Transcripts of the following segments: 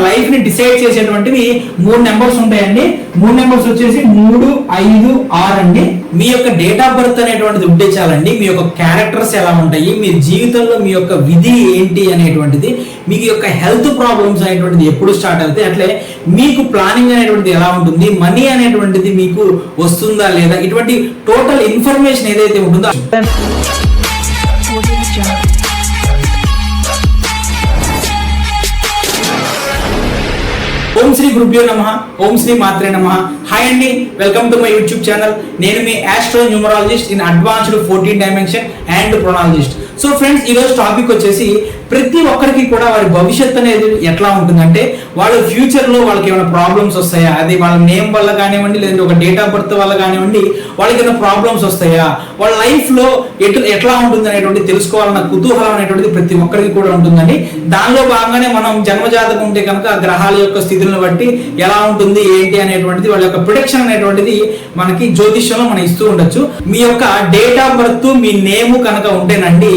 Life ని decide చేసేటువంటివి 3 numbers ఉంటాయండి. 3 numbers వచ్చేసి 3, 5, 6 అండి. మీ యొక్క డేట్ ఆఫ్ బర్త్ అనేటువంటిది ఉంటే చాలండి మీ యొక్క క్యారెక్టర్స్ ఎలా ఉంటాయి, మీ జీవితంలో మీ యొక్క విధి ఏంటి అనేటువంటిది, మీకు యొక్క హెల్త్ ప్రాబ్లమ్స్ అనేటువంటిది ఎప్పుడు స్టార్ట్ అవుతాయి, అట్లే మీకు ప్లానింగ్ అనేటువంటిది ఎలా ఉంటుంది, మనీ అనేటువంటిది మీకు వస్తుందా లేదా, ఇటువంటి టోటల్ ఇన్ఫర్మేషన్ ఏదైతే ఉంటుందో. ఓం శ్రీ గురుభ్యో నమః, ఓం శ్రీ మాత్రే నమః. హాయ్ అండి, welcome to my YouTube channel. నేను మీ astro numerologist in advanced 14 dimension and ప్రొనాలజిస్ట్. సో ఫ్రెండ్స్, ఈరోజు టాపిక్ వచ్చేసి ప్రతి ఒక్కరికి కూడా వారి భవిష్యత్తు అనేది ఎట్లా ఉంటుందంటే, వాళ్ళ ఫ్యూచర్లో వాళ్ళకి ఏమైనా ప్రాబ్లమ్స్ వస్తాయా, అది వాళ్ళ నేమ్ వల్ల కానివ్వండి, లేదంటే ఒక డేట్ ఆఫ్ బర్త్ వల్ల కానివ్వండి, వాళ్ళకి ఏమైనా ప్రాబ్లమ్స్ వస్తాయా, వాళ్ళ లైఫ్లో ఎట్లా ఉంటుంది అనేటువంటి తెలుసుకోవాలన్న కుతూహలం అనేటువంటిది ప్రతి ఒక్కరికి కూడా ఉంటుందండి. దానిలో భాగంగానే మనం జన్మజాతకం ఉంటే కనుక గ్రహాల యొక్క స్థితులను బట్టి ఎలా ఉంటుంది ఏంటి అనేటువంటిది వాళ్ళ యొక్క ప్రిడిక్షన్ అనేటువంటిది మనకి జ్యోతిష్యంలో మనం ఇస్తూ ఉండొచ్చు. మీ యొక్క డేట్ ఆఫ్ బర్త్ మీ నేమ్ కనుక ఉంటేనండి,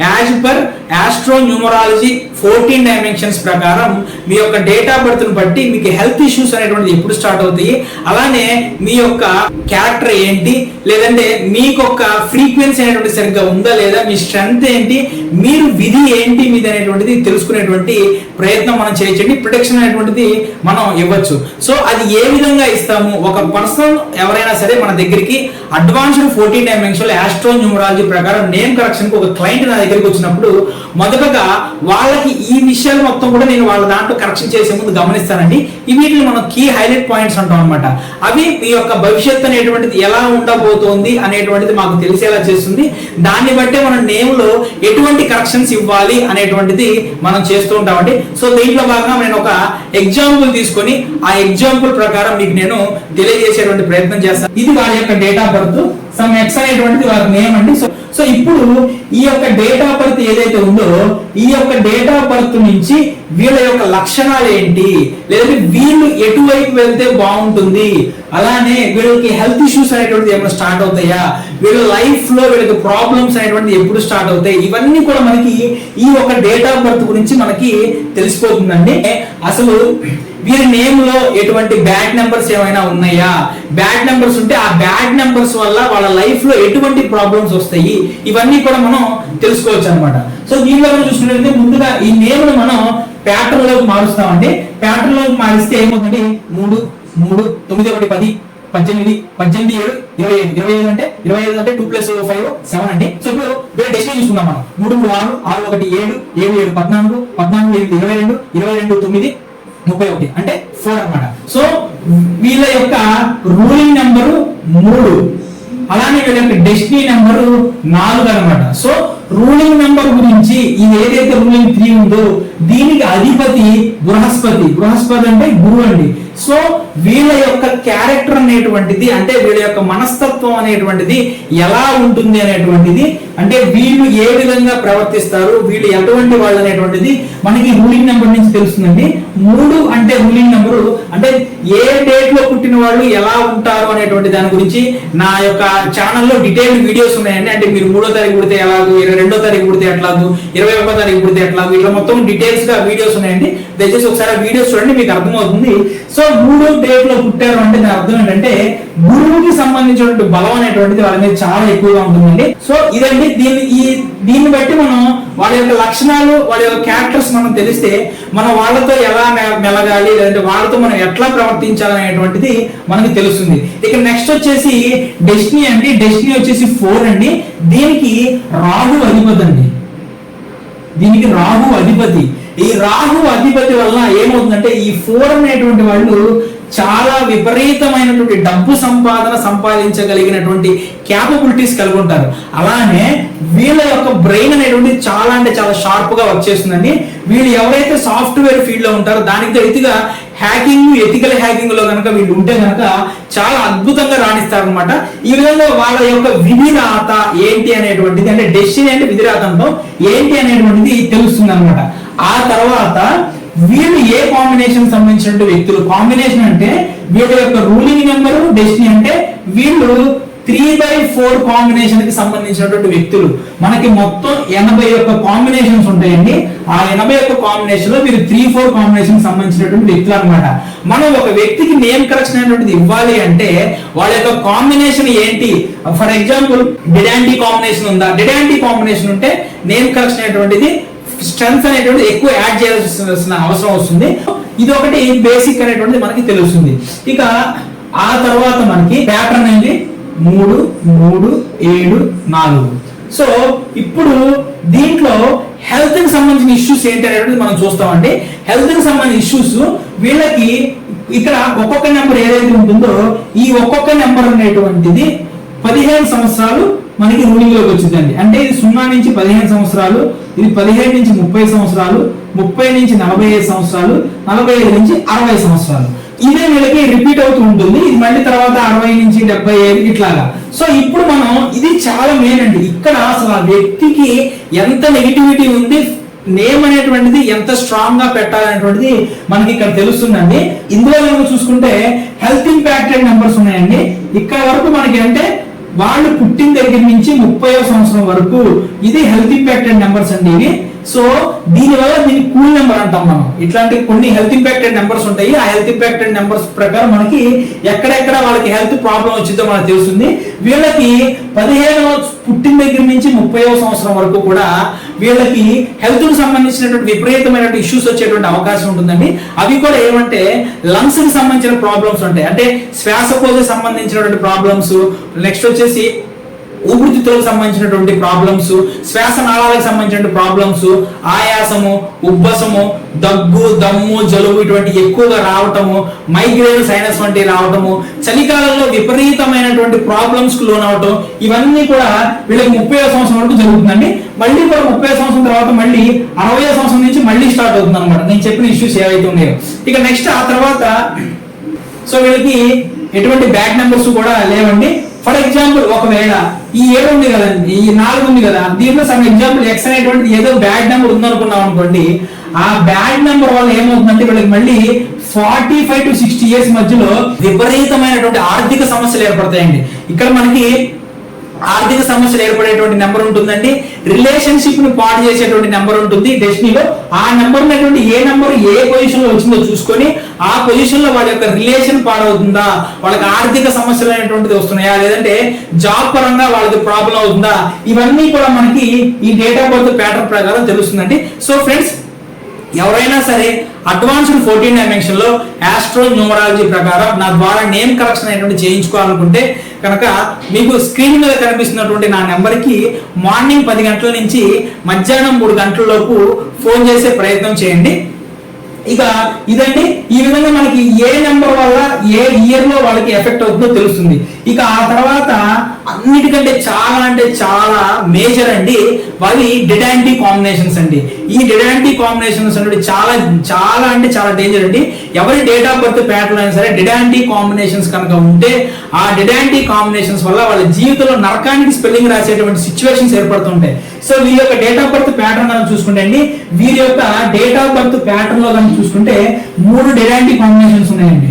as per astro numerology 14 dimensions ప్రకారం మీ యొక్క డేట్ ఆఫ్ బర్త్ ను బట్టి మీకు హెల్త్ ఇష్యూస్ అనేటువంటిది ఎప్పుడు స్టార్ట్ అవుతాయి, అలానే మీ యొక్క క్యారెక్టర్ ఏంటి, లేదంటే మీకు ఒక ఫ్రీక్వెన్సీ అనేటువంటి సరిగ్గా ఉందా లేదా, మీ స్ట్రెంగ్త్ ఏంటి, మీరు విధి ఏంటి మీది అనేటువంటిది తెలుసుకునేటువంటి ప్రయత్నం మనం చేయొచ్చండి. ప్రొటెక్షన్ అనేటువంటిది మనం ఇవ్వచ్చు. సో అది ఏ విధంగా ఇస్తాము, ఒక పర్సన్ ఎవరైనా సరే మన దగ్గరికి అడ్వాన్స్డ్ 14 డైమెన్షన్ ఆస్ట్రో న్యూమరాలజీ ప్రకారం నేమ్ కరెక్షన్ కు ఒక క్లయింట్ నా దగ్గరికి వచ్చినప్పుడు మొదటగా వాళ్ళకి ఈ విషయాలు మొత్తం కూడా నేను వాళ్ళ దాంట్లో కరెక్షన్ చేసే ముందు గమనిస్తానండి. వీటిని మనం కీ హైలైట్ పాయింట్స్ అంటాం అనమాట. అవి మీ యొక్క భవిష్యత్తు అనేటువంటిది ఎలా ఉండబోతోంది అనేటువంటిది మాకు తెలిసేలా చేస్తుంది. దాన్ని బట్టే మనం నేమ్ లో ఎటువంటి కరెక్షన్స్ ఇవ్వాలి అనేటువంటిది మనం చేస్తూ ఉంటామండి. సో దీంట్లో భాగంగా నేను ఒక ఎగ్జాంపుల్ తీసుకొని ఆ ఎగ్జాంపుల్ ప్రకారం మీకు నేను తెలియజేసేటువంటి ప్రయత్నం చేస్తాను. ఇది వారి యొక్క date of birth, some X అనేటువంటిది వారి నేమ్ అండి. సో ఇప్పుడు ఈ యొక్క డేట్ ఆఫ్ బర్త్ ఏదైతే ఉందో, ఈ యొక్క డేట్ ఆఫ్ బర్త్ నుంచి వీళ్ళ యొక్క లక్షణాలు ఏంటి, లేదంటే వీళ్ళు ఎటువైపు వెళ్తే బాగుంటుంది, అలానే వీళ్ళకి హెల్త్ ఇష్యూస్ అనేటువంటిది ఏమైనా స్టార్ట్ అవుతాయా, వీళ్ళ లైఫ్ లో వీళ్ళకి ప్రాబ్లమ్స్ అనేటువంటిది ఎప్పుడు స్టార్ట్ అవుతాయి, ఇవన్నీ కూడా మనకి ఈ ఒక డేట్ ఆఫ్ బర్త్ గురించి మనకి తెలిసిపోతుందండి. అసలు వీరి నేమ్ లో ఎటువంటి బ్యాడ్ నెంబర్స్ ఏమైనా ఉన్నాయా, బ్యాడ్ నెంబర్స్ ఉంటే ఆ బ్యాడ్ నెంబర్స్ వల్ల వాళ్ళ లైఫ్ లో ఎటువంటి ప్రాబ్లమ్స్ వస్తాయి, ఇవన్నీ కూడా మనం తెలుసుకోవచ్చు అనమాట. సో దీనిలో చూసుకుంటే ముందుగా ఈ నేమ్ ను మనం ప్యాటర్న్ లోకి మారుస్తామండి. ప్యాటర్న్ లోకి మారిస్తే ఏమవుతుంది, 3, 3, 9, 1, 10, 18, 18, 7, 25, 25 అంటే 25 అంటే 2 + 5 7 అండి. సో ఇప్పుడు వీళ్ళ డెస్టినీ చూసుకుందాం మనం. 3, 3, 6, 6, 1, 7, 7, 7, 14, 14, 22, 22, 9, 31 అంటే 4 అన్నమాట. సో వీళ్ళ యొక్క రూలింగ్ నెంబరు 3, అలానే వీళ్ళ యొక్క డెస్టినీ నెంబరు 4 అన్నమాట. సో రూలింగ్ నెంబర్ గురించి ఇది ఏదైతే రూలింగ్ 3 ఉందో దీనికి అధిపతి బృహస్పతి. బృహస్పతి అంటే గురువు అండి. సో వీళ్ళ యొక్క క్యారెక్టర్ అనేటువంటిది, అంటే వీళ్ళ యొక్క మనస్తత్వం అనేటువంటిది ఎలా ఉంటుంది అనేటువంటిది, అంటే వీళ్ళు ఏ విధంగా ప్రవర్తిస్తారు, వీళ్ళు ఎటువంటి వాళ్ళు అనేటువంటిది మనకి రూలింగ్ నెంబర్ నుంచి తెలుస్తుందండి. 3 అంటే రూలింగ్ నెంబరు, అంటే ఏ డేట్ లో పుట్టిన వాళ్ళు ఎలా ఉంటారు అనేటువంటి దాని గురించి నా యొక్క ఛానల్లో డీటెయిల్డ్ వీడియోస్ ఉన్నాయండి. అంటే మీరు 3వ తారీఖు పుడితే ఎలాగో, 22వ తారీఖు పుడితే ఎట్లాగో, 21వ తారీఖు పుడితే ఎట్లాగో, ఇట్లా మొత్తం డీటెయిల్స్ గా వీడియోస్ ఉన్నాయండి. దయచేసి ఒకసారి ఆ వీడియోస్ చూడండి, మీకు అర్థమవుతుంది. సో 3వ డేట్ లో పుట్టారు అంటే దాని అర్థం ఏంటంటే గురువుకి సంబంధించినటువంటి బలం అనేటువంటిది వాళ్ళ మీద చాలా ఎక్కువగా ఉంటుందండి. సో ఇదండి దీన్ని బట్టి మనం వాళ్ళ యొక్క లక్షణాలు, వాళ్ళ యొక్క క్యారెక్టర్స్ మనం తెలిస్తే మనం వాళ్ళతో ఎలా మెలగాలి, లేదంటే వాళ్ళతో మనం ఎట్లా ప్రవర్తించాలి అనేటువంటిది మనకి తెలుస్తుంది. ఇక నెక్స్ట్ వచ్చేసి డెస్టినీ అండి. డెస్టినీ వచ్చేసి 4 అండి. దీనికి రాహు అధిపతి అండి. దీనికి రాహు అధిపతి. ఈ రాహు అధిపతి వల్ల ఏమవుతుందంటే ఈ 4 అనేటువంటి వాళ్ళు చాలా విపరీతమైనటువంటి డబ్బు సంపాదించగలిగినటువంటి క్యాపబిలిటీస్ కలిగి ఉంటారు. అలానే వీళ్ళ యొక్క బ్రెయిన్ అనేటువంటి చాలా అంటే చాలా షార్ప్ గా వర్క్ చేస్తుందండి. వీళ్ళు ఎవరైతే సాఫ్ట్వేర్ ఫీల్డ్ లో ఉంటారో దానికి ఎతిగా హ్యాకింగ్, ఎథికల్ హ్యాకింగ్ లో కనుక వీళ్ళు ఉంటే కనుక చాలా అద్భుతంగా రాణిస్తారు అనమాట. ఈ విధంగా వాళ్ళ యొక్క విధిరాత ఏంటి అనేటువంటిది, అంటే డెస్టినీ అంటే విధిరాతంతో ఏంటి అనేటువంటిది తెలుస్తుంది అనమాట. ఆ తర్వాత వీళ్ళు ఏ కాంబినేషన్ సంబంధించిన వ్యక్తులు, కాంబినేషన్ అంటే వీళ్ళ యొక్క రూలింగ్ నెంబరు, డెస్టినీ అంటే వీళ్ళు 3/4 కాంబినేషన్ కి సంబంధించినటువంటి వ్యక్తులు. మనకి మొత్తం 81 కాంబినేషన్స్ ఉంటాయండి. ఆ 81 కాంబినేషన్ లో మీరు 3-4 కాంబినేషన్ సంబంధించినటువంటి వ్యక్తులు అనమాట. మనం ఒక వ్యక్తికి నేమ్ కరెక్షన్ అనేటువంటిది ఇవ్వాలి అంటే వాళ్ళ యొక్క కాంబినేషన్ ఏంటి, ఫర్ ఎగ్జాంపుల్ డిడాంటీ కాంబినేషన్ ఉందా, డిడాంటీ కాంబినేషన్ ఉంటే నేమ్ కరెక్షన్ అనేటువంటిది స్ట్రెంగ్త్ అనేటువంటి ఎక్కువ యాడ్ చేయాల్సిన అవసరం వస్తుంది. ఇది ఒకటి బేసిక్ అనేటువంటిది మనకి తెలుస్తుంది. ఇక ఆ తర్వాత మనకి ప్యాటర్న్ ఏంటి 3 3 7 4. సో ఇప్పుడు దీంట్లో హెల్త్ కి సంబంధించిన ఇష్యూస్ ఏంటి అనేటువంటిది మనం చూస్తామండి. హెల్త్ కి సంబంధించిన ఇష్యూస్ వీళ్ళకి ఇక్కడ ఒక్కొక్క నెంబర్ ఏదైతే ఉంటుందో ఈ ఒక్కొక్క నెంబర్ అనేటువంటిది 15 సంవత్సరాలు మనకి రూలింగ్ లోకి వచ్చిందండి. అంటే ఇది 0 నుంచి 15 సంవత్సరాలు, ఇది 15 నుంచి 30 సంవత్సరాలు, 30 నుంచి 45 సంవత్సరాలు, 45 నుంచి 60 సంవత్సరాలు. ఇదే వీళ్ళకి రిపీట్ అవుతూ ఉంటుంది. ఇది మళ్ళీ తర్వాత 60 నుంచి 75 ఇట్లాగా. సో ఇప్పుడు మనం ఇది చాలా మెయిన్ అండి. ఇక్కడ అసలు ఆ వ్యక్తికి ఎంత నెగిటివిటీ ఉంది, నేమ్ అనేటువంటిది ఎంత స్ట్రాంగ్ గా పెట్టాలనేటువంటిది మనకి ఇక్కడ తెలుస్తుందండి. ఇందులో మనం చూసుకుంటే హెల్త్ ఇంపాక్టెడ్ నెంబర్స్ ఉన్నాయండి. ఇక్కడ వరకు మనకి అంటే వాళ్ళు పుట్టిన దగ్గర నుంచి 30వ సంవత్సరం వరకు ఇది హెల్త్ ఇంపాక్టెడ్ నెంబర్స్ అండి ఇవి. సో దీనివల్ల దీన్ని కూల్ నెంబర్ అంటాం మనం. ఇట్లాంటి కొన్ని హెల్త్ ఇంపాక్టెడ్ నెంబర్స్ ఉంటాయి. ఆ హెల్త్ ఇంపాక్టెడ్ నెంబర్స్ ప్రకారం మనకి ఎక్కడెక్కడ వాళ్ళకి హెల్త్ ప్రాబ్లం వచ్చిందో మనకు తెలుస్తుంది. వీళ్ళకి 15వ పుట్టిన దగ్గర నుంచి 30వ సంవత్సరం వరకు కూడా వీళ్ళకి హెల్త్ కు సంబంధించినటువంటి విపరీతమైనటువంటి ఇష్యూస్ వచ్చేటువంటి అవకాశం ఉంటుందండి. అవి కూడా ఏమంటే లంగ్స్ కి సంబంధించిన ప్రాబ్లమ్స్ ఉంటాయి, అంటే శ్వాసకోశ సంబంధించినటువంటి ప్రాబ్లమ్స్, నెక్స్ట్ వచ్చేసి ఊపిరితిత్తులకు సంబంధించినటువంటి ప్రాబ్లమ్స్, శ్వాసనాళాలకు సంబంధించిన ప్రాబ్లమ్స్, ఆయాసము, ఉబ్బసము, దగ్గు, దమ్ము, జలుబు ఇటువంటి ఎక్కువగా రావటము, మైగ్రేన్, సైనస్ వంటి రావటము, చలికాలంలో విపరీతమైనటువంటి ప్రాబ్లమ్స్ కు లోనవటం, ఇవన్నీ కూడా వీళ్ళకి 30వ సంవత్సరం వరకు జరుగుతుందండి. మళ్ళీ కూడా 30వ సంవత్సరం తర్వాత మళ్ళీ 60వ సంవత్సరం నుంచి మళ్ళీ స్టార్ట్ అవుతుంది అనమాట నేను చెప్పిన ఇష్యూస్ ఏవైతే ఉన్నాయో. ఇక నెక్స్ట్ ఆ తర్వాత సో వీళ్ళకి ఎటువంటి బ్యాడ్ నెంబర్స్ కూడా లేవండి. ఫర్ ఎగ్జాంపుల్ ఒకవేళ ఈ 7 ఉంది కదండి, ఈ 4 ఉంది కదా, దీంట్లో సమ్ ఎగ్జాంపుల్ ఎక్స్ అనేటువంటి ఏదో బ్యాడ్ నెంబర్ ఉందనుకున్నాం అనుకోండి, ఆ బ్యాడ్ నెంబర్ వల్ల ఏమవుతుందంటే వీళ్ళకి మళ్ళీ 45 to 60 ఇయర్స్ మధ్యలో విపరీతమైనటువంటి ఆర్థిక సమస్యలు ఏర్పడతాయండి. ఇక్కడ మనకి ఆర్థిక సమస్యలు ఏర్పడేటువంటి నెంబర్ ఉంటుందండి. రిలేషన్షిప్ ని పాడు చేసేటువంటి నెంబర్ ఉంటుంది డెస్టినీలో. ఆ నెంబర్ ఉన్నటువంటి ఏ నెంబర్ ఏ పొజిషన్ లో వచ్చిందో చూసుకొని ఆ పొజిషన్ లో వాళ్ళ యొక్క రిలేషన్ పాడవుతుందా, వాళ్ళకి ఆర్థిక సమస్యలు అనేటువంటిది వస్తున్నాయా, లేదంటే జాబ్ పరంగా వాళ్ళకి ప్రాబ్లం అవుతుందా, ఇవన్నీ కూడా మనకి ఈ డేట్ ఆఫ్ బర్త్ ప్యాటర్న్ ప్రకారం తెలుస్తుందండి. సో ఫ్రెండ్స్, ఎవరైనా సరే అడ్వాన్స్డ్ 14 డైమెన్షన్ లో ఆస్ట్రో న్యూమరాలజీ ప్రకారం నా ద్వారా నేమ్ కరెక్షన్ అనేటువంటి చేయించుకోవాలనుకుంటే కనుక మీకు స్క్రీన్ మీద కనిపిస్తున్నటువంటి నా నెంబర్కి మార్నింగ్ 10 గంటల నుంచి మధ్యాహ్నం 3 గంటల లోపు ఫోన్ చేసే ప్రయత్నం చేయండి. ఇక ఇదండి, ఈ విధంగా మనకి ఏ నెంబర్ వల్ల ఏ ఇయర్ లో వాళ్ళకి ఎఫెక్ట్ అవుతుందో తెలుస్తుంది. ఇక ఆ తర్వాత అన్నిటికంటే చాలా అంటే చాలా మేజర్ అండి వాళ్ళి డిడాంటీ కాంబినేషన్స్ అండి. ఈ డిడాంటీ కాంబినేషన్స్ అంటే చాలా చాలా అంటే చాలా డేంజర్ అండి. ఎవరి డేట్ ఆఫ్ బర్త్ ప్యాటర్న్ అయినా సరే డిడాంటీ కాంబినేషన్స్ కనుక ఉంటే ఆ డిడాంటీ కాంబినేషన్స్ వల్ల వాళ్ళ జీవితంలో నరకానికి స్పెల్లింగ్ రాసేటువంటి సిచ్యువేషన్స్ ఏర్పడుతుంటాయి. సో వీరి యొక్క డేట్ ఆఫ్ బర్త్ ప్యాటర్న్ కనుక చూసుకుంటే అండి, వీరి యొక్క డేట్ ఆఫ్ బర్త్ ప్యాటర్న్ లో కనుక చూసుకుంటే 3 డిడాంటీ కాంబినేషన్స్ ఉన్నాయండి.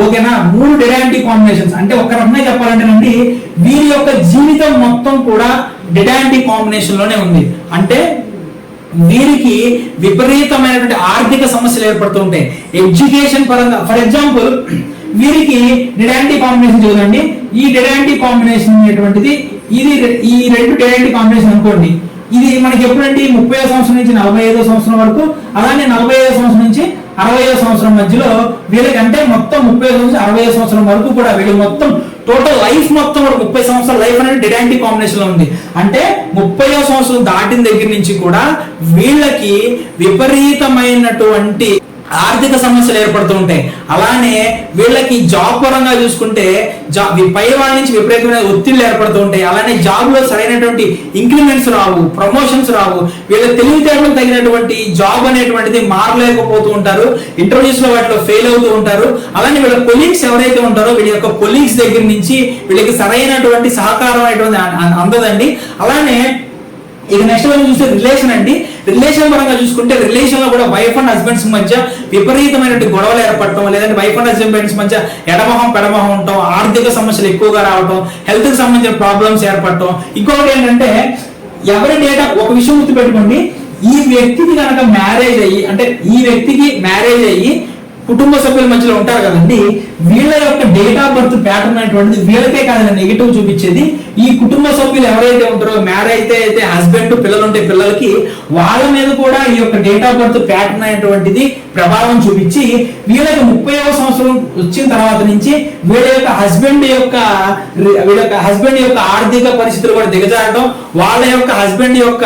ఓకేనా, 3 డిడాంటీ కాంబినేషన్స్ అంటే ఒక రకంగా చెప్పాలంటేనండి వీరి యొక్క జీవితం మొత్తం కూడా డిడాంటీ కాంబినేషన్ లోనే ఉంది. అంటే వీరికి విపరీతమైనటువంటి ఆర్థిక సమస్యలు ఏర్పడుతూ ఉంటాయి ఎడ్యుకేషన్ పరంగా. ఫర్ ఎగ్జాంపుల్ వీరికి డిడాంటీ కాంబినేషన్ చూడండి, ఈ డిడాంటీ కాంబినేషన్ అనేటువంటిది ఇది ఈ 2 డిడాంటీ కాంబినేషన్ అనుకోండి, ఇది మనకి ఎప్పుడంటే 30వ సంవత్సరం నుంచి 45వ సంవత్సరం వరకు, అలానే 45వ సంవత్సరం నుంచి 60వ సంవత్సరం మధ్యలో వీళ్ళకి అంటే మొత్తం 30వ నుంచి 60వ సంవత్సరం వరకు కూడా వీళ్ళు మొత్తం టోటల్ లైఫ్ మొత్తం కూడా 30 సంవత్సరాల లైఫ్ అనేది డిడాంటీ కాంబినేషన్ లో ఉంది. అంటే 30వ సంవత్సరం దాటిన దగ్గర నుంచి కూడా వీళ్ళకి విపరీతమైనటువంటి ఆర్థిక సమస్యలు ఏర్పడుతూ ఉంటాయి. అలానే వీళ్ళకి జాబ్ పరంగా చూసుకుంటే పై వాళ్ళ నుంచి విపరీతమైన ఒత్తిళ్లు ఏర్పడుతూ ఉంటాయి. అలానే జాబ్ లో సరైనటువంటి ఇంక్రిమెంట్స్ రావు, ప్రమోషన్స్ రావు, వీళ్ళ తెలివితేటలకు తగినటువంటి జాబ్ అనేటువంటిది మారలేకపోతూ ఉంటారు, ఇంటర్వ్యూస్ లో వాటిలో ఫెయిల్ అవుతూ ఉంటారు. అలానే వీళ్ళ కొలీగ్స్ ఎవరైతే ఉంటారో వీళ్ళ యొక్క కొలీగ్స్ దగ్గర నుంచి వీళ్ళకి సరైనటువంటి సహకారం అనేటువంటి అందదండి. అలానే ఇక నెక్స్ట్ మనం చూస్తే రిలేషన్ అండి. రిలేషన్ పరంగా చూసుకుంటే రిలేషన్ లో కూడా వైఫ్ అండ్ హస్బెండ్స్ మధ్య విపరీతమైనటువంటి గొడవలు ఏర్పడటం, లేదంటే వైఫ్ అండ్ హస్బెండ్స్ మధ్య ఎడమొహం పెడమొహం ఉండటం, ఆర్థిక సమస్యలు ఎక్కువగా రావటం, హెల్త్ కి సంబంధించిన ప్రాబ్లమ్స్ ఏర్పడటం. ఇంకొకటి ఏంటంటే ఎవరి డేటా, ఒక విషయం గుర్తుపెట్టుకోండి, ఈ వ్యక్తికి కనుక మ్యారేజ్ అయ్యి, అంటే ఈ వ్యక్తికి మ్యారేజ్ అయ్యి కుటుంబ సభ్యుల మధ్యలో ఉంటారు కదండి, వీళ్ళ యొక్క డేట్ ఆఫ్ బర్త్ ప్యాటర్న్ అనేటువంటిది వీళ్ళకే కాదండి నెగిటివ్ చూపించేది, ఈ కుటుంబ సభ్యులు ఎవరైతే ఉంటారో, మ్యారేజ్ అయితే హస్బెండ్, పిల్లలు ఉంటే పిల్లలకి, వాళ్ళ మీద కూడా ఈ యొక్క డేట్ ఆఫ్ బర్త్ ప్యాటర్న్ అనేటువంటిది ప్రభావం చూపించి వీళ్ళకి 30వ సంవత్సరం వచ్చిన తర్వాత నుంచి వీళ్ళ యొక్క హస్బెండ్ యొక్క ఆర్థిక పరిస్థితులు కూడా దిగజారడం, వాళ్ళ యొక్క హస్బెండ్ యొక్క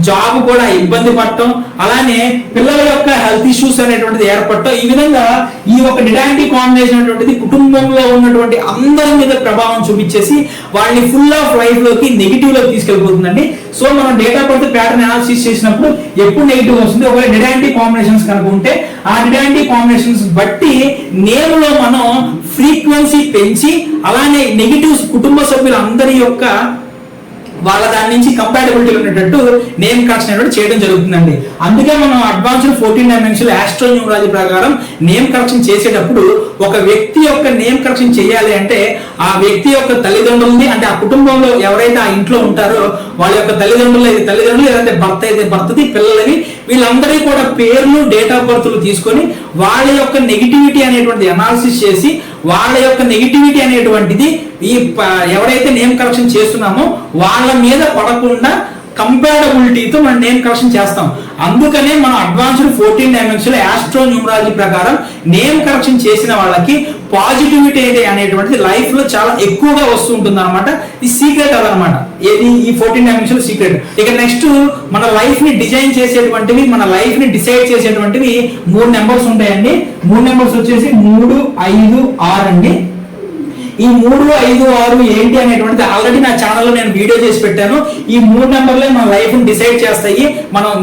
జాబ్ కూడా ఇబ్బంది పడటం, అలానే పిల్లల యొక్క హెల్త్ ఇష్యూస్ అనేటువంటిది ఏర్పడటం, ఈ విధంగా ఈ ఒక డిడాంటీ కాంబినేషన్ అనేటువంటిది కుటుంబంలో ఉన్నటువంటి అందరి మీద ప్రభావం చూపించేసి వాళ్ళని ఫుల్ ఆఫ్ లైఫ్ లోకి నెగిటివ్ లోకి తీసుకెళ్ళిపోతుందండి. సో మనం date of birth pattern analysis చేసినప్పుడు ఎప్పుడు నెగిటివ్ వస్తుంది, ఒకవేళ డిడాంటీ కాంబినేషన్స్ కనుక ఉంటే ఆ డిడాంటీ కాంబినేషన్స్ బట్టి నేమ్ లో మనం ఫ్రీక్వెన్సీ పెంచి, అలానే నెగిటివ్స్ కుటుంబ సభ్యులందరి యొక్క వాళ్ళ దాని నుంచి కంపాటబిలిటీ ఉండేటట్టు నేమ్ కరెక్షన్ అనేది చేయడం జరుగుతుందండి. అందుకే మనం అడ్వాన్స్డ్ 14 డైమెన్షనల్ ఆస్ట్రో న్యూమరాలజీ ప్రకారం నేమ్ కరెక్షన్ చేసేటప్పుడు ఒక వ్యక్తి యొక్క నేమ్ కరెక్షన్ చేయాలి అంటే ఆ వ్యక్తి యొక్క తల్లిదండ్రులని, అంటే ఆ కుటుంబంలో ఎవరైతే ఆ ఇంట్లో ఉంటారో వాళ్ళ యొక్క తల్లిదండ్రులు లేదంటే భర్త అయితే భర్తది, పిల్లలవి, వీళ్ళందరికీ కూడా పేర్లు, డేట్ ఆఫ్ బర్త్లు తీసుకొని వాళ్ళ యొక్క నెగిటివిటీ అనేటువంటిది అనాలిసిస్ చేసి వాళ్ళ యొక్క నెగిటివిటీ అనేటువంటిది ఈ ఎవరైతే నేమ్ కరెక్షన్ చేస్తున్నామో వాళ్ళ మీద పడకుండా కంపాటబిలిటీతో మనం నేమ్ కరెక్షన్ చేస్తాం. అందుకనే మనం అడ్వాన్స్డ్ 14 డైమెన్షనల్ ఆస్ట్రో న్యూమరాలజీ ప్రకారం నేమ్ కరెక్షన్ చేసిన వాళ్ళకి పాజిటివిటీ అనేటువంటిది లైఫ్ లో చాలా ఎక్కువగా వస్తూ ఉంటుంది అనమాట. ఈ సీక్రెట్ అదనమాట, ఏది ఈ 14 డైమెన్షనల్ సీక్రెట్. ఇక నెక్స్ట్ మన లైఫ్ ని డిజైన్ చేసేటువంటివి, మన లైఫ్ ని డిసైడ్ చేసేటువంటివి 3 నెంబర్స్ ఉంటాయండి. 3 నెంబర్స్ వచ్చేసి 3, 5, 6 అండి. ఈ 3, 5, 6 ఏంటి అనేటువంటిది ఆల్రెడీ నా ఛానల్లో నేను వీడియో చేసి పెట్టాను. ఈ 3 నెంబర్లే మన లైఫ్ ని డిసైడ్ చేస్తాయి.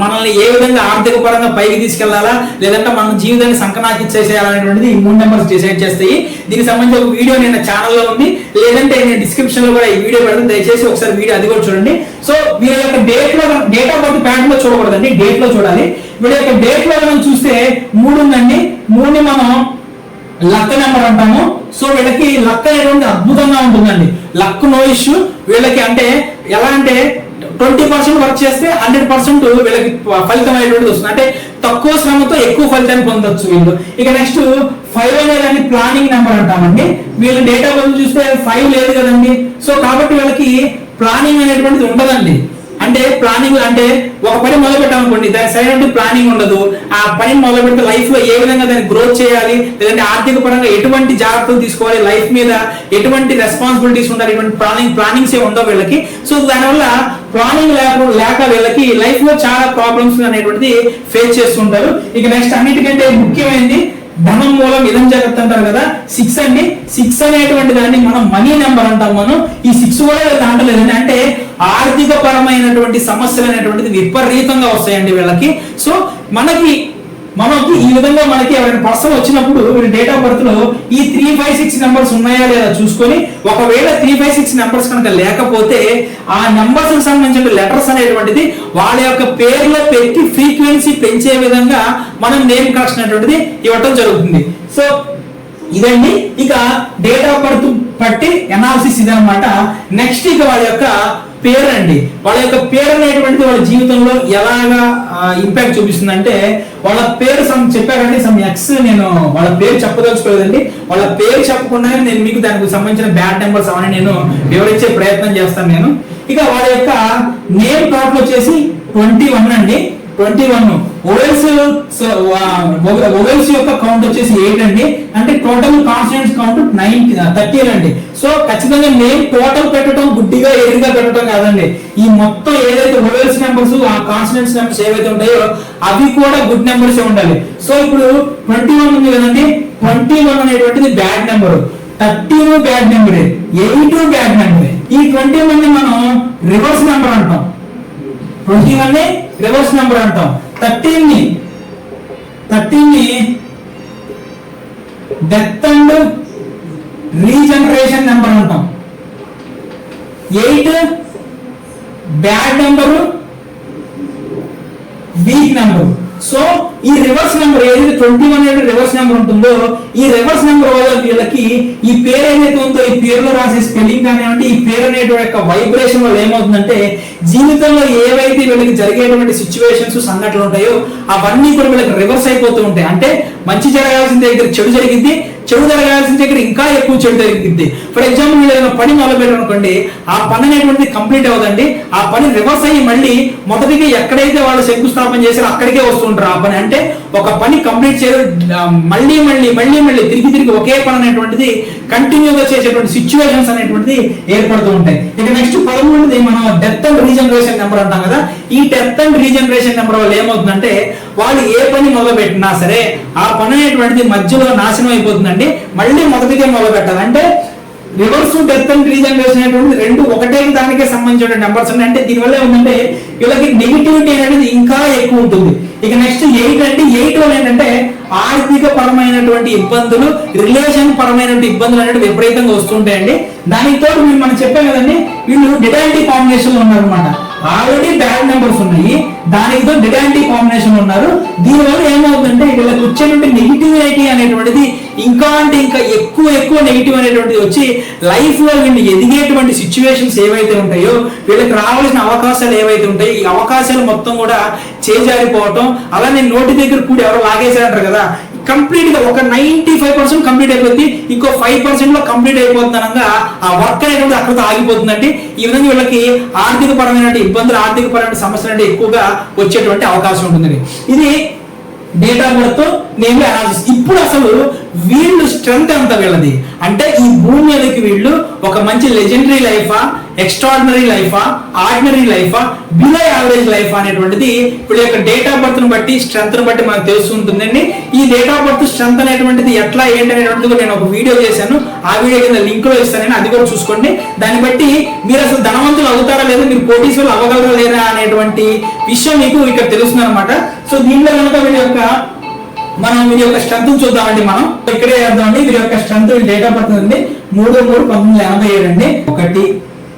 మనల్ని ఏ విధంగా ఆర్థిక పరంగా పైకి తీసుకెళ్లాలా, లేదంటే మన జీవితాన్ని సంకనాకిచ్చేసేయాలనేటువంటిది ఈ 3 నెంబర్స్ డిసైడ్ చేస్తాయి. దీనికి సంబంధించి ఒక వీడియో నేను ఛానల్లో ఉంది, లేదంటే నేను డిస్క్రిప్షన్ లో కూడా ఈ వీడియో పెడతాను, దయచేసి ఒకసారి వీడియో అది కూడా చూడండి. సో వీళ్ళ యొక్క డేట్ ఆఫ్ బర్త్ ప్యాటర్న్ లో చూడకూడదండి, డేట్ లో చూడాలి. వీళ్ళ యొక్క డేట్ లో మనం చూస్తే 3 ఉందండి. 3ని మనం లక్ నెంబర్ అంటాము. సో వీళ్ళకి లక్ అనేటువంటి అద్భుతంగా ఉంటుందండి. లక్ నో ఇష్యూ వీళ్ళకి. అంటే ఎలా అంటే 20% వర్క్ చేస్తే 100% వీళ్ళకి ఫలితం అనేటువంటిది వస్తుంది. అంటే తక్కువ శ్రమతో ఎక్కువ ఫలితాన్ని పొందొచ్చు వీళ్ళు. ఇక నెక్స్ట్ 5 అనేది ప్లానింగ్ నెంబర్ అంటామండి. వీళ్ళ డేటా బర్త్ చూస్తే 5 లేదు కదండి. సో కాబట్టి వీళ్ళకి ప్లానింగ్ అనేటువంటిది ఉండదండి. అంటే ప్లానింగ్ అంటే ఒక పని మొదలు పెట్టామనుకోండి, దాని సైడ్ ప్లానింగ్ ఉండదు. ఆ పని మొదలు పెడితే లైఫ్ లో ఏ విధంగా దాన్ని గ్రోత్ చేయాలి, లేదంటే ఆర్థిక పరంగా ఎటువంటి జాగ్రత్తలు తీసుకోవాలి, లైఫ్ మీద ఎటువంటి రెస్పాన్సిబిలిటీస్ ఉండాలి, ఇటువంటి ప్లానింగ్స్ ఏ ఉండవు వీళ్ళకి. సో దానివల్ల ప్లానింగ్ లేక వీళ్ళకి లైఫ్ లో చాలా ప్రాబ్లమ్స్ అనేటువంటిది ఫేస్ చేస్తుంటారు. ఇక నెక్స్ట్ అన్నిటికంటే ముఖ్యమైనది ధనం మూలం ఇదం జగత్ అంటారు కదా, 6 అండి. 6 అనేటువంటి దాన్ని మనం మనీ నెంబర్ అంటాం. మనం ఈ 6 కూడా దాంట్లో లేదండి. అంటే ఆర్థిక పరమైనటువంటి సమస్యలు అనేటువంటిది విపరీతంగా వస్తాయండి వీళ్ళకి. సో మనకి ఈ విధంగా మనకి ఎవరైనా పర్సన్ వచ్చినప్పుడు వీళ్ళ డేట్ ఆఫ్ బర్త్ లో ఈ 3, 5, 6 నెంబర్స్ ఉన్నాయా లేదా చూసుకొని, ఒకవేళ 3, 5, 6 నెంబర్స్ కనుక లేకపోతే ఆ నెంబర్స్ కి సంబంధించిన లెటర్స్ అనేటువంటిది వాళ్ళ యొక్క పేర్లో పెట్టి ఫ్రీక్వెన్సీ పెంచే విధంగా మనం నేమ్ కరెక్షన్ అనేటువంటిది ఇవ్వటం జరుగుతుంది. సో ఇదండి ఇక డేట్ ఆఫ్ బర్త్ బట్టి ఎనాలిసిస్ ఇదనమాట. నెక్స్ట్ ఇక వాళ్ళ యొక్క పేరు అండి. వాళ్ళ యొక్క పేరు అనేటువంటిది వాళ్ళ జీవితంలో ఎలాగా ఇంపాక్ట్ చూపిస్తుందంటే, వాళ్ళ పేరు చెప్పారండి ఎక్స్, నేను వాళ్ళ పేరు చెప్పదలుచుకోలేదండి. వాళ్ళ పేరు చెప్పకుండానే నేను మీకు దానికి సంబంధించిన బ్యాడ్ నెంబర్స్ అవన్నీ నేను వివరించే ప్రయత్నం చేస్తాను నేను. ఇక వాళ్ళ యొక్క నేమ్ టోటల్ వచ్చేసి 21 అండి. 21 ఓవెల్స్ యొక్క కౌంట్ వచ్చేసి 8 అండి. అంటే టోటల్ కాన్స్టిట్యూయెంట్స్ కౌంట్ 13 అండి. సో ఖచ్చితంగా నేమ్ టోటల్ పెట్టడం గుడ్డిగా ఎదురుగా పెట్టడం కాదండి. ఈ మొత్తం ఏదైతే ఓవెల్స్ నెంబర్స్, ఆ కాన్స్టిట్యూయెంట్స్ నెంబర్స్ ఏవైతే ఉంటాయో అవి కూడా గుడ్ నెంబర్స్ ఉండాలి. సో ఇప్పుడు 21 ఉంది కదండి, 21 అనేటువంటిది bad number, 13 bad number, 8 bad number. ఈ 21 ని మనం రివర్స్ నెంబర్ అంటాం. 21 ని రివర్స్ నెంబర్ అంటాం. 13 ని డెత్ అండ్ రీజనరేషన్ నెంబర్ అంటాం. 8 bad number, week number. So ఈ రివర్స్ నెంబర్ ఏదైతే 21 రివర్స్ రివర్స్ నెంబర్ ఉంటుందో ఈ రివర్స్ నెంబర్ వల్ల వీళ్ళకి ఈ పేరు ఏదైతే ఉందో ఈ పేరులో రాసే స్పెల్లింగ్ కానివ్వండి ఈ పేరు అనేటువంటి యొక్క వైబ్రేషన్ వల్ల ఏమవుతుందంటే జీవితంలో ఏవైతే వీళ్ళకి జరిగేటువంటి సిచ్యువేషన్స్ సంఘటనలు ఉంటాయో అవన్నీ కూడా వీళ్ళకి రివర్స్ అయిపోతూ ఉంటాయి. అంటే మంచి జరగాల్సిన దగ్గర చెడు జరిగింది, చెడు జరగాల్సిన దగ్గర ఇంకా ఎక్కువ చెడు జరిగింది. ఫర్ ఎగ్జాంపుల్ మీరు ఏదైనా పని మొదలు పెట్టారనుకోండి, ఆ పని అనేటువంటిది కంప్లీట్ అవ్వదండి. ఆ పని రివర్స్ అయ్యి మళ్ళీ మొదటిగా ఎక్కడైతే వాళ్ళు శంకుస్థాపన చేశారో అక్కడికే వస్తుంటారు. ఆ పని అంటే ఒక పని కంప్లీట్ చేయడం మళ్ళీ మళ్ళీ మళ్ళీ మళ్ళీ తిరిగి తిరిగి ఒకే పని అనేటువంటిది కంటిన్యూగా చేసేటువంటి సిచ్యువేషన్స్ అనేటువంటిది ఏర్పడుతూ ఉంటాయి. ఇక నెక్స్ట్ 13ది మనం డెత్ అండ్ రీజనరేషన్ నెంబర్ అంటాం కదా. ఈ డెత్ అండ్ రీజనరేషన్ నెంబర్ వల్ల ఏమవుతుందంటే వాళ్ళు ఏ పని మొదలు పెట్టినా సరే ఆ పని అనేటువంటిది మధ్యలో నాశనం అయిపోతుందండి. మళ్ళీ మొదటిగా మొదలు పెట్టాలి. అంటే రివర్స్ డెత్ అండ్ రీజనరేషన్ అనేటువంటి రెండు ఒకటే దానికే సంబంధించిన నెంబర్స్ ఉన్నాయి. అంటే దీనివల్ల ఏముందంటే వీళ్ళకి నెగిటివిటీ అనేది ఇంకా ఎక్కువ ఉంటుంది. ఇక నెక్స్ట్ 8 అంటే 8 వల్ల ఏంటంటే ఆర్థిక పరమైనటువంటి ఇబ్బందులు, రిలేషన్ పరమైనటువంటి ఇబ్బందులు అనేవి విపరీతంగా వస్తుంటాయండి. దానితో మనం చెప్పాం కదండి, వీళ్ళు డిడాంటీ కాంబినేషన్ లో ఉన్నారు అనమాట. ఆల్రెడీ బ్యాడ్ నెంబర్స్ ఉన్నాయి, దానితో డిడాంటీ కాంబినేషన్ ఉన్నారు. దీనివల్ల ఏమవుతుందంటే వీళ్ళకి వచ్చేటువంటి నెగిటివిటీ అనేటువంటిది ఇంకా అంటే ఇంకా ఎక్కువ ఎక్కువ నెగిటివ్ అనేటువంటిది వచ్చి లైఫ్ లో వీళ్ళు ఎదిగేటువంటి సిచ్యువేషన్స్ ఏవైతే ఉంటాయో వీళ్ళకి రావాల్సిన అవకాశాలు ఏవైతే ఉంటాయో ఈ అవకాశాలు మొత్తం కూడా చేజారిపోవటం, అలానే నోటి దగ్గర కూడా ఎవరో లాగేసారంటారు కదా, కంప్లీట్ గా ఒక 95% కంప్లీట్ అయిపోతుంది, ఇంకో 5% లో కంప్లీట్ అయిపోతుంది అనగా ఆ వర్క్ అనేటువంటి అక్కడితో ఆగిపోతుందండి. ఈ విధంగా వీళ్ళకి ఆర్థిక పరమైన ఇబ్బందులు, ఆర్థిక పరమైన సమస్యలు అంటే ఎక్కువగా వచ్చేటువంటి అవకాశం ఉంటుందండి. ఇది date of birth name analysis. ఇప్పుడు అసలు వీళ్ళు స్ట్రెంత్ ఎంత వీళ్ళది అంటే ఈ భూమి మీదకి వీళ్ళు ఒక మంచి లెజెండరీ లైఫా, ఎక్స్ట్రాడినరీ లైఫా, ఆర్డినరీ లైఫా, బిలో యావరేజ్ లైఫ్ అనేటువంటిది వీళ్ళ యొక్క డేట్ ఆఫ్ బర్త్ ను బట్టి స్ట్రెంత్ ను బట్టి మనకు తెలుస్తుంటుందండి. ఈ డేట్ ఆఫ్ బర్త్ స్ట్రెంత్ అనేటువంటిది ఎట్లా ఏంటి అనేటువంటిది నేను ఒక వీడియో చేశాను, ఆ వీడియో కింద లింక్ లో ఇస్తానని, అది కూడా చూసుకోండి. దాన్ని బట్టి మీరు అసలు ధనవంతులు అవుతారా లేదా, మీరు కోటీశ్వరులు అవ్వగలరా లేదా అనేటువంటి విషయం మీకు ఇక్కడ తెలుస్తుంది అనమాట. సో దీంట్లో కనుక వీళ్ళ యొక్క స్ట్రెంత్ చూద్దామండి. మనం ఇక్కడే చేద్దామండి. వీరి యొక్క స్ట్రెంత్ డేట్ ఆఫ్ బర్త్ ఉంది 3/3/1987 అండి. 1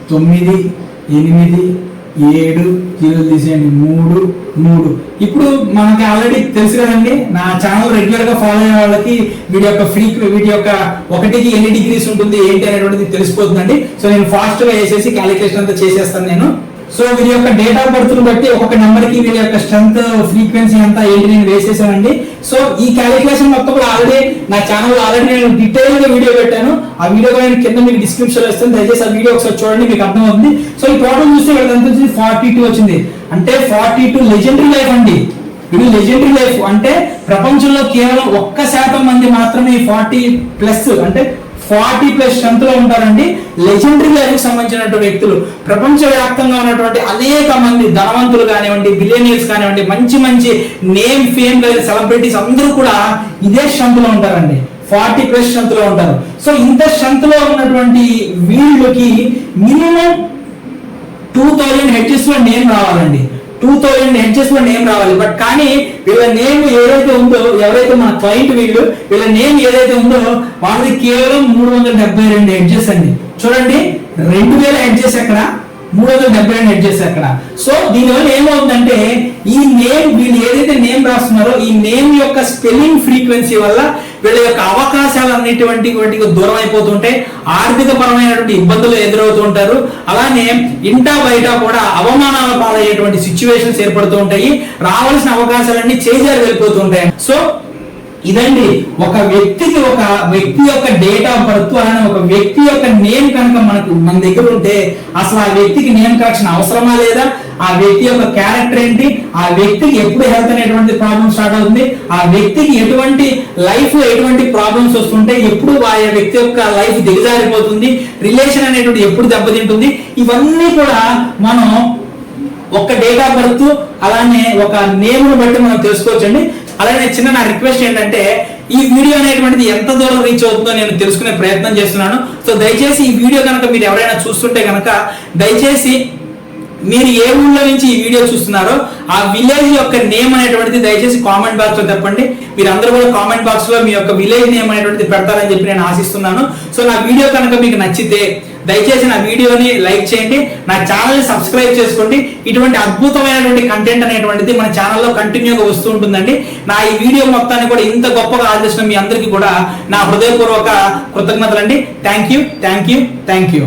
9 8 7 0 తీసేయండి 3 3. ఇప్పుడు మనకి ఆల్రెడీ తెలుసు కదండి, నా ఛానల్ రెగ్యులర్ గా ఫాలో అయ్యే వాళ్ళకి వీడి యొక్క 1కి ఎన్ని డిగ్రీస్ ఉంటుంది ఏంటి అనేటువంటిది తెలిసిపోతుందండి. సో నేను ఫాస్ట్ గా వేసేసి క్యాలిక్యులేషన్ అంతా చేసేస్తాను నేను. సో వీరి యొక్క డేట్ ఆఫ్ బర్త్ బట్టి ఒక్కొక్క నెంబర్ కి వీరి యొక్క స్ట్రెంత్, ఫ్రీక్వెన్సీ అంతా ఏంటి నేను వేసేసానండి. సో ఈ క్యాలిక్యులేషన్ మొత్తం కూడా ఆల్రెడీ నా ఛానల్ ఆల్రెడీ నేను డీటెయిల్ గా వీడియో పెట్టాను. ఆ వీడియో కూడా నేను కింద మీకు డిస్క్రిప్షన్ లో ఇస్తాను, దయచేసి ఆ వీడియో ఒకసారి చూడండి, మీకు అర్థమవుతుంది. సో ఈ టోటల్ చూస్తే వీళ్ళకి ఎంత వచ్చింది 42 వచ్చింది. అంటే 42 లెజెండరీ లైఫ్ అండి. ఇది లెజెండరీ లైఫ్ అంటే ప్రపంచంలో కేవలం 1% మంది మాత్రమే 40+ అంటే 40+ స్ట్రెంత్ లో ఉంటారండి. లెజెండరీ లైఫ్ కి సంబంధించినటువంటి వ్యక్తులు ప్రపంచవ్యాప్తంగా ఉన్నటువంటి అనేక మంది ధనవంతులు కానివ్వండి, బిలియనీర్స్ కానివ్వండి, మంచి మంచి నేమ్ ఫేమ్ సెలబ్రిటీస్ అందరూ కూడా ఇదే స్ట్రెంత్ లో ఉంటారండి, 40+ స్ట్రెంత్ లో ఉంటారు. సో ఇంత స్ట్రెంత్ లో ఉన్నటువంటి వీళ్ళకి మినిమం 2000 హెడ్జెస్ లో నేమ్ రావాలండి. 2000 హెడ్జెస్ లో నేమ్ రావాలి. బట్ కానీ వీళ్ళ నేమ్ ఏదైతే ఉందో, ఎవరైతే మన క్లయింట్ వీళ్ళ నేమ్ ఏదైతే ఉందో వాళ్ళది కేవలం 372 హెడ్జెస్ అండి. చూడండి 2000 హెడ్జెస్ ఎక్కడ, 372 హెడ్జెస్ ఎక్కడ. సో దీనివల్ల ఏమవుతుందంటే ఈ నేమ్ వీళ్ళు ఏదైతే నేమ్ రాస్తున్నారో ఈ నేమ్ యొక్క స్పెల్లింగ్ ఫ్రీక్వెన్సీ వల్ల వీళ్ళ యొక్క అవకాశాలు అన్నిటి దూరం అయిపోతుంటాయి, ఆర్థిక పరమైనటువంటి ఇబ్బందులు ఎదురవుతూ ఉంటారు. అలానే ఇంటా బయట కూడా అవమానాల పాలయ్యేటువంటి సిచ్యువేషన్స్ ఏర్పడుతూ ఉంటాయి, రావాల్సిన అవకాశాలన్నీ చేజారి వెళ్ళిపోతూ ఉంటాయి. సో ఇదండి ఒక వ్యక్తి యొక్క డేట్ ఆఫ్ బర్త్ అలానే ఒక వ్యక్తి యొక్క నేమ్ కనుక మన దగ్గర ఉంటే అసలు ఆ వ్యక్తికి నేమ్ కరెక్షన్ అవసరమా లేదా, ఆ వ్యక్తి యొక్క క్యారెక్టర్ ఏంటి, ఆ వ్యక్తికి ఎప్పుడు హెల్త్ అనేటువంటి ప్రాబ్లమ్ స్టార్ట్ అవుతుంది, ఆ వ్యక్తికి ఎటువంటి లైఫ్ లో ఎటువంటి ప్రాబ్లమ్స్ వస్తుంటే, ఎప్పుడు ఆ వ్యక్తి యొక్క లైఫ్ దిగజారిపోతుంది, రిలేషన్ అనేటువంటి ఎప్పుడు దెబ్బతింటుంది, ఇవన్నీ కూడా మనం ఒక డేట్ ఆఫ్ బర్త్ అలానే ఒక నేమ్ ను బట్టి మనం తెలుసుకోవచ్చండి. అలానే చిన్న నా రిక్వెస్ట్ ఏంటంటే ఈ వీడియో అనేటువంటిది ఎంత దూరం రీచ్ అవుతుందో నేను తెలుసుకునే ప్రయత్నం చేస్తున్నాను. సో దయచేసి ఈ వీడియో కనుక మీరు ఎవరైనా చూస్తుంటే కనుక దయచేసి మీరు ఏ ఊళ్ళో నుంచి ఈ వీడియో చూస్తున్నారో ఆ విలేజ్ యొక్క నేమ్ అనేటువంటిది దయచేసి కామెంట్ బాక్స్ లో చెప్పండి. మీరు అందరూ కూడా కామెంట్ బాక్స్ లో మీ యొక్క విలేజ్ నేమ్ అనేటువంటిది పెడతారని చెప్పి నేను ఆశిస్తున్నాను. సో నా వీడియో కనుక మీకు నచ్చితే దయచేసి నా వీడియోని లైక్ చేయండి, నా ఛానల్ని సబ్స్క్రైబ్ చేసుకోండి. ఇటువంటి అద్భుతమైనటువంటి కంటెంట్ అనేటువంటిది మన ఛానల్లో కంటిన్యూగా వస్తూ ఉంటుందండి. నా ఈ వీడియో మొత్తాన్ని కూడా ఇంత గొప్పగా ఆదర్శించిన మీ అందరికీ కూడా నా హృదయపూర్వక కృతజ్ఞతలండి. Thank you.